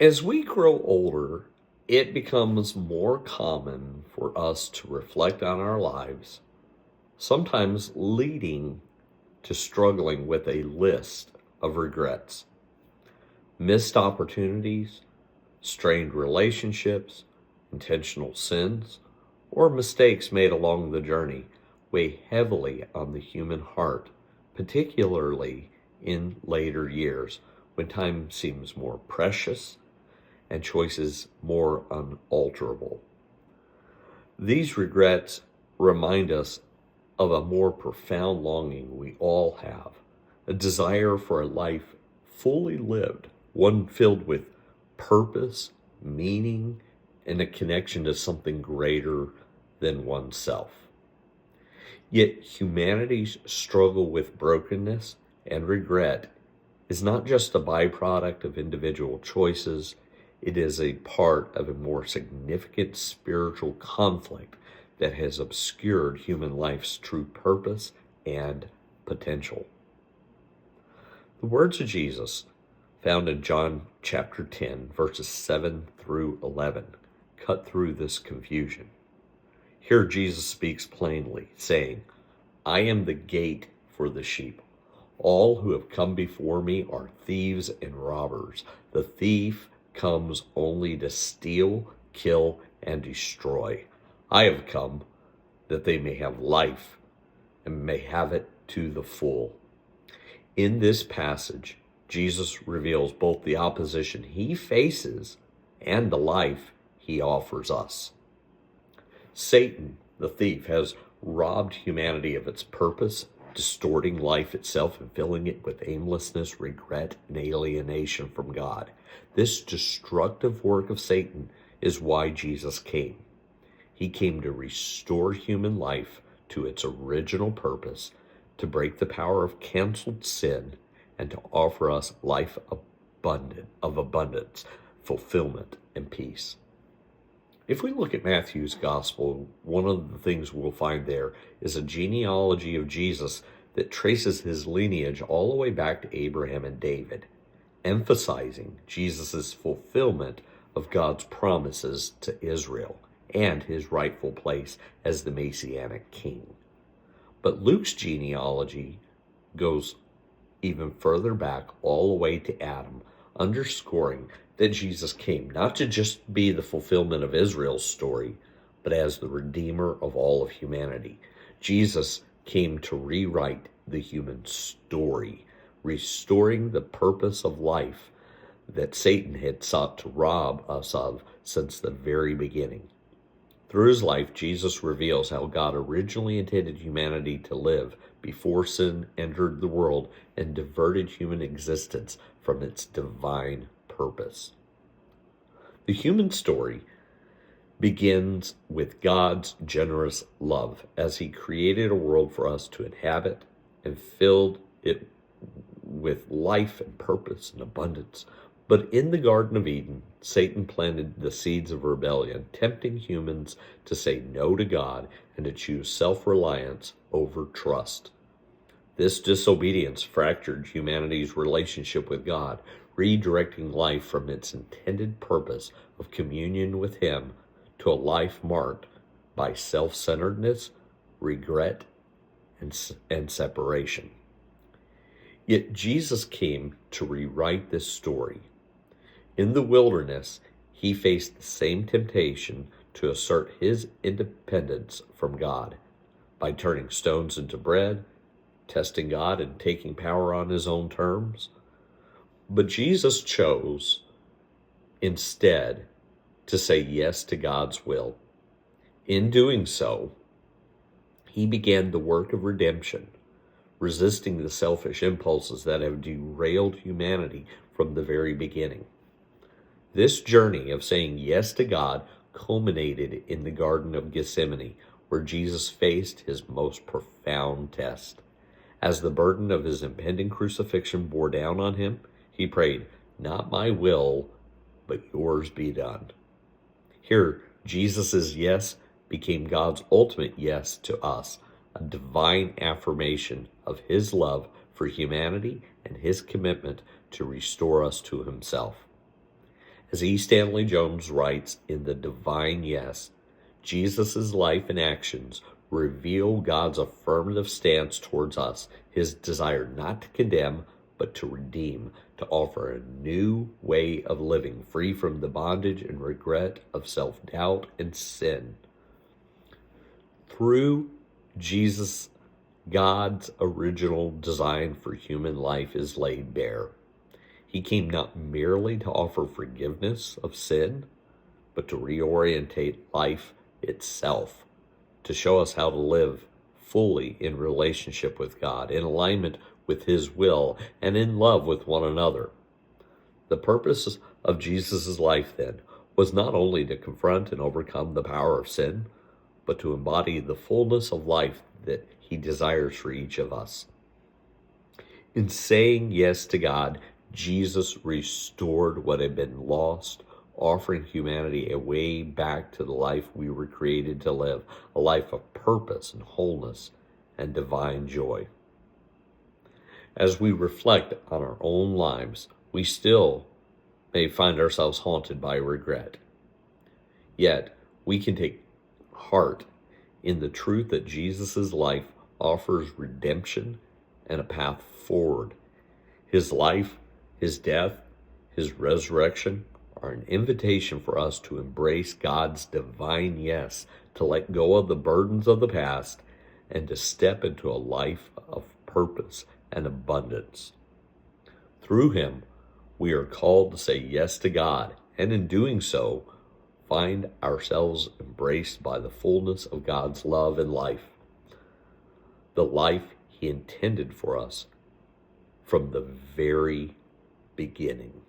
As we grow older, it becomes more common for us to reflect on our lives, sometimes leading to struggling with a list of regrets, missed opportunities, strained relationships, intentional sins, or mistakes made along the journey weigh heavily on the human heart, particularly in later years when time seems more precious and choices more unalterable. These regrets remind us of a more profound longing we all have, a desire for a life fully lived, one filled with purpose, meaning, and a connection to something greater than oneself. Yet humanity's struggle with brokenness and regret is not just a byproduct of individual choices, it is a part of a more significant spiritual conflict that has obscured human life's true purpose and potential. The words of Jesus, found in John chapter 10, verses 7 through 11, cut through this confusion. Here Jesus speaks plainly, saying, I am the gate for the sheep. All who have come before me are thieves and robbers. The thief comes only to steal, kill, and destroy. I have come that they may have life and may have it to the full. In this passage, Jesus reveals both the opposition he faces and the life he offers us. Satan, the thief, has robbed humanity of its purpose, distorting life itself and filling it with aimlessness, regret, and alienation from God. This destructive work of Satan is why Jesus came. He came to restore human life to its original purpose, to break the power of canceled sin, and to offer us life of abundance, fulfillment, and peace. If we look at Matthew's gospel, one of the things we'll find there is a genealogy of Jesus that traces his lineage all the way back to Abraham and David, emphasizing Jesus' fulfillment of God's promises to Israel and his rightful place as the Messianic king. But Luke's genealogy goes even further back all the way to Adam, underscoring that Jesus came not to just be the fulfillment of Israel's story, but as the Redeemer of all of humanity. Jesus came to rewrite the human story, restoring the purpose of life that Satan had sought to rob us of since the very beginning. Through his life, Jesus reveals how God originally intended humanity to live before sin entered the world and diverted human existence from its divine purpose. The human story begins with God's generous love as he created a world for us to inhabit and filled it with life and purpose and abundance. But in the Garden of Eden, Satan planted the seeds of rebellion, tempting humans to say no to God and to choose self-reliance over trust. This disobedience fractured humanity's relationship with God, redirecting life from its intended purpose of communion with him to a life marked by self-centeredness, regret, and separation. Yet Jesus came to rewrite this story. In the wilderness, he faced the same temptation to assert his independence from God by turning stones into bread, testing God, and taking power on his own terms. But Jesus chose instead to say yes to God's will. In doing so, he began the work of redemption, resisting the selfish impulses that have derailed humanity from the very beginning. This journey of saying yes to God culminated in the Garden of Gethsemane, where Jesus faced his most profound test. As the burden of his impending crucifixion bore down on him, he prayed, "Not my will, but yours be done." Here, Jesus' yes became God's ultimate yes to us, a divine affirmation of his love for humanity and his commitment to restore us to himself. As E. Stanley Jones writes in The Divine Yes, Jesus' life and actions reveal God's affirmative stance towards us, his desire not to condemn, but to redeem, to offer a new way of living, free from the bondage and regret of self-doubt and sin. Through Jesus, God's original design for human life is laid bare. He came not merely to offer forgiveness of sin, but to reorientate life itself, to show us how to live fully in relationship with God, in alignment with his will, and in love with one another. The purpose of Jesus' life, then, was not only to confront and overcome the power of sin, but to embody the fullness of life that he desires for each of us. In saying yes to God, Jesus restored what had been lost, offering humanity a way back to the life we were created to live, a life of purpose and wholeness and divine joy. As we reflect on our own lives, we still may find ourselves haunted by regret. Yet, we can take heart in the truth that Jesus' life offers redemption and a path forward. His life, his death, his resurrection are an invitation for us to embrace God's divine yes, to let go of the burdens of the past, and to step into a life of purpose and abundance. Through him, we are called to say yes to God, and in doing so, find ourselves embraced by the fullness of God's love and life, the life he intended for us from the very beginning.